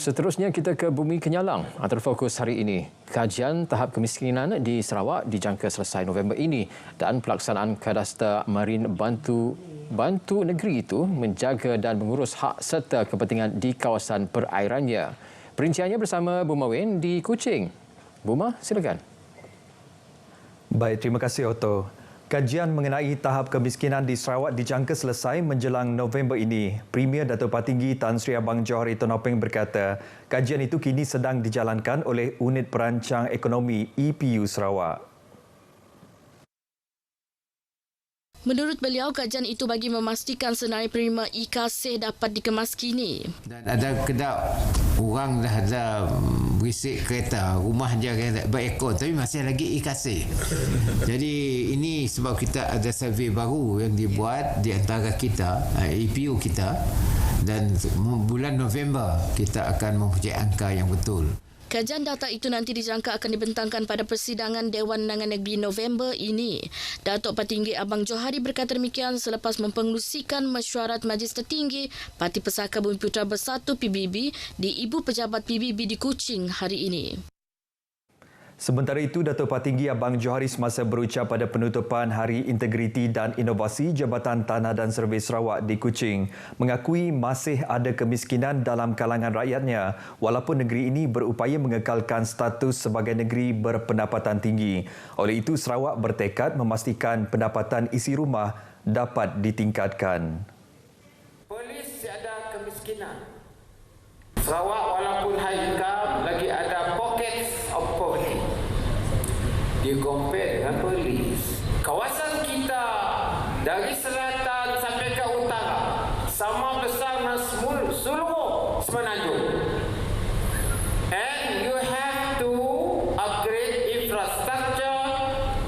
Seterusnya kita ke Bumi Kenyalang. Antara fokus hari ini, kajian tahap kemiskinan di Sarawak dijangka selesai November ini dan pelaksanaan Kadastar Marin bantu negeri itu menjaga dan mengurus hak serta kepentingan di kawasan perairannya. Perinciannya bersama Buma Wen di Kuching. Buma, silakan. Baik, terima kasih Otto. Kajian mengenai tahap kemiskinan di Sarawak dijangka selesai menjelang November ini. Premier Dato' Patinggi Tan Sri Abang Johari Tonopeng berkata, kajian itu kini sedang dijalankan oleh Unit Perancang Ekonomi EPU Sarawak. Menurut beliau, kajian itu bagi memastikan senarai penerima e-kasih dapat dikemas kini. Dan ada kedap orang dah ada berisik kereta, rumah je kereta berekor tapi masih lagi e-kasih. Jadi ini sebab kita ada survey baru yang dibuat di antara kita, EPU kita, dan bulan November kita akan mempunyai angka yang betul. Kajian data itu nanti dijangka akan dibentangkan pada persidangan Dewan Undangan Negeri November ini. Datuk Patinggi Abang Johari berkata demikian selepas mempengerusikan mesyuarat Majlis Tertinggi Parti Pesaka Bumi Putera Bersatu PBB di Ibu Pejabat PBB di Kuching hari ini. Sementara itu, Dato' Patinggi Abang Johari semasa berucap pada penutupan Hari Integriti dan Inovasi Jabatan Tanah dan Survey Sarawak di Kuching mengakui masih ada kemiskinan dalam kalangan rakyatnya walaupun negeri ini berupaya mengekalkan status sebagai negeri berpendapatan tinggi. Oleh itu, Sarawak bertekad memastikan pendapatan isi rumah dapat ditingkatkan. Polis ada kemiskinan. Sarawak walaupun high income lagi ada pockets of poverty. Dia compare dengan polis. Kawasan kita dari selatan sampai ke utara sama besar dengan seluruh Semenanjung. And you have to upgrade infrastructure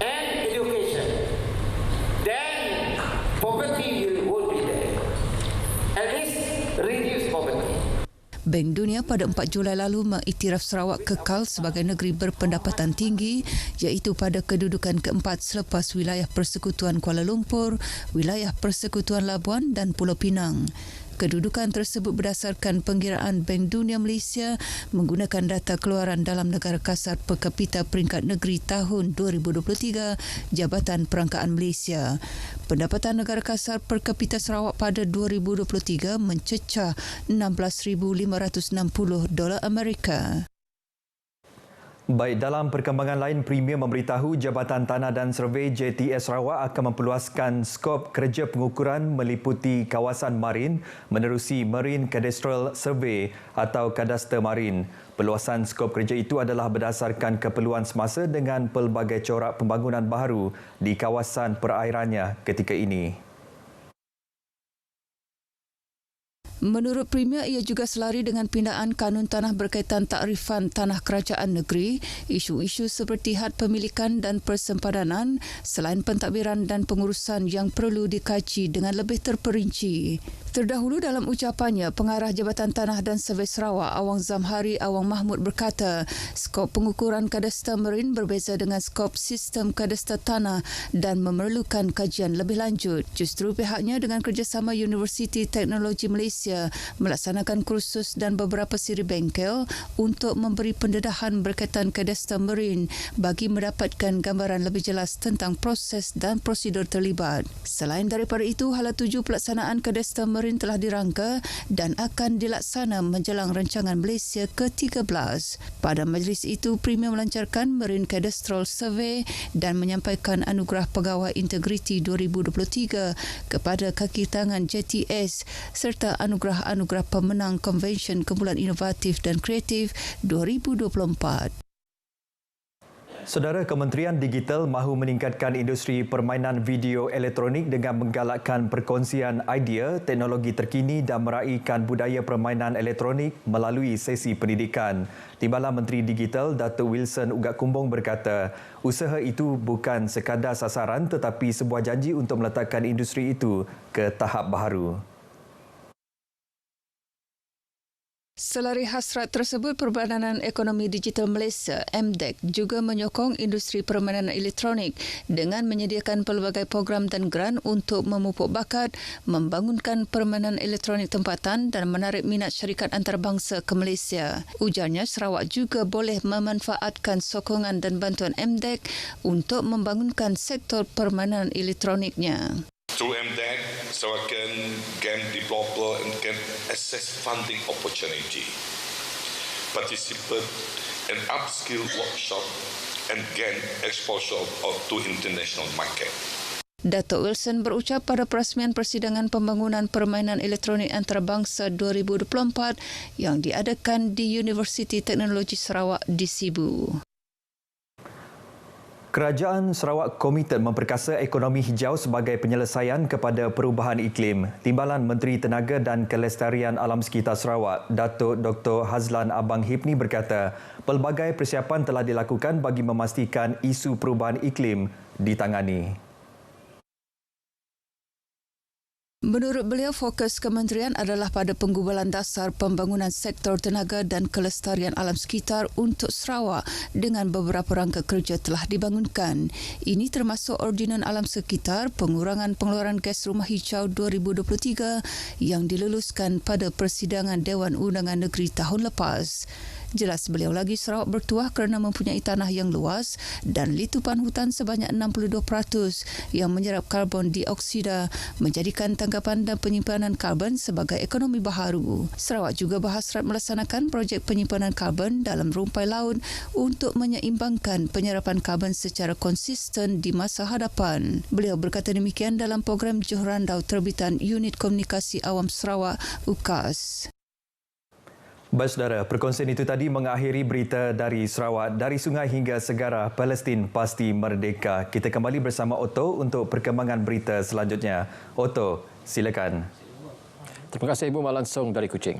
and education. Then poverty will be there. At least reduce poverty. Bank Dunia pada 4 Julai lalu mengiktiraf Sarawak kekal sebagai negeri berpendapatan tinggi iaitu pada kedudukan keempat selepas wilayah persekutuan Kuala Lumpur, wilayah persekutuan Labuan dan Pulau Pinang. Kedudukan tersebut berdasarkan penggiraan Bank Dunia Malaysia menggunakan data keluaran dalam negara kasar per kapita peringkat negeri tahun 2023 Jabatan Perangkaan Malaysia. Pendapatan negara kasar per kapita Sarawak pada 2023 mencecah $16,560 Amerika. Baik, dalam perkembangan lain, Premier memberitahu Jabatan Tanah dan Survey JTS Sarawak akan memperluaskan skop kerja pengukuran meliputi kawasan marin menerusi Marine Cadastral Survey atau Kadastar Marin. Perluasan skop kerja itu adalah berdasarkan keperluan semasa dengan pelbagai corak pembangunan baharu di kawasan perairannya ketika ini. Menurut Premier, ia juga selari dengan pindaan kanun tanah berkaitan takrifan tanah kerajaan negeri, isu-isu seperti had pemilikan dan persempadanan selain pentadbiran dan pengurusan yang perlu dikaji dengan lebih terperinci. Terdahulu dalam ucapannya, Pengarah Jabatan Tanah dan Survey Sarawak Awang Zamhari Awang Mahmud berkata, skop pengukuran kadastar marin berbeza dengan skop sistem kadastar tanah dan memerlukan kajian lebih lanjut. Justru pihaknya dengan kerjasama Universiti Teknologi Malaysia melaksanakan kursus dan beberapa siri bengkel untuk memberi pendedahan berkaitan kadastar marin bagi mendapatkan gambaran lebih jelas tentang proses dan prosedur terlibat. Selain daripada itu, hala tuju pelaksanaan kadastar marin telah dirangka dan akan dilaksana menjelang rancangan Malaysia ke-13. Pada majlis itu, Premier melancarkan Marine Cadastral Survey dan menyampaikan anugerah Pegawai Integriti 2023 kepada kaki tangan JTS serta anugerah-anugerah pemenang Konvensyen Kumpulan Inovatif dan Kreatif 2024. Saudara, Kementerian Digital mahu meningkatkan industri permainan video elektronik dengan menggalakkan perkongsian idea, teknologi terkini dan meraihkan budaya permainan elektronik melalui sesi pendidikan. Timbalan Menteri Digital Datuk Wilson Ugat Kumbong berkata, usaha itu bukan sekadar sasaran tetapi sebuah janji untuk meletakkan industri itu ke tahap baharu. Selari hasrat tersebut, Perbadanan Ekonomi Digital Malaysia (MDEC) juga menyokong industri permainan elektronik dengan menyediakan pelbagai program dan grant untuk memupuk bakat, membangunkan permainan elektronik tempatan dan menarik minat syarikat antarabangsa ke Malaysia. Ujarnya, Sarawak juga boleh memanfaatkan sokongan dan bantuan MDEC untuk membangunkan sektor permainan elektroniknya. Through MDEC, Sarawakian game developer and can access funding opportunity, participate in upskill workshop and gain exposure to international market. Datuk Wilson berucap pada perasmian persidangan pembangunan permainan elektronik antarabangsa 2024 yang diadakan di Universiti Teknologi Sarawak di Sibu. Kerajaan Sarawak komited memperkasa ekonomi hijau sebagai penyelesaian kepada perubahan iklim. Timbalan Menteri Tenaga dan Kelestarian Alam Sekitar Sarawak, Datuk Dr. Hazlan Abang Hipni berkata, pelbagai persiapan telah dilakukan bagi memastikan isu perubahan iklim ditangani. Menurut beliau, fokus kementerian adalah pada penggubalan dasar pembangunan sektor tenaga dan kelestarian alam sekitar untuk Sarawak dengan beberapa rangka kerja telah dibangunkan. Ini termasuk Ordinan Alam Sekitar Pengurangan Pengeluaran Gas Rumah Hijau 2023 yang diluluskan pada persidangan Dewan Undangan Negeri tahun lepas. Jelas beliau lagi, Sarawak bertuah kerana mempunyai tanah yang luas dan litupan hutan sebanyak 62% yang menyerap karbon dioksida, menjadikan tangkapan dan penyimpanan karbon sebagai ekonomi baharu. Sarawak juga berhasrat melaksanakan projek penyimpanan karbon dalam rumpai laut untuk menyeimbangkan penyerapan karbon secara konsisten di masa hadapan. Beliau berkata demikian dalam program Johorandau terbitan Unit Komunikasi Awam Sarawak, UKAS. Baik saudara, perkongsian itu tadi mengakhiri berita dari Sarawak. Dari sungai hingga segara, Palestin pasti merdeka. Kita kembali bersama Otto untuk perkembangan berita selanjutnya. Otto, silakan. Terima kasih Ibu langsung dari Kuching.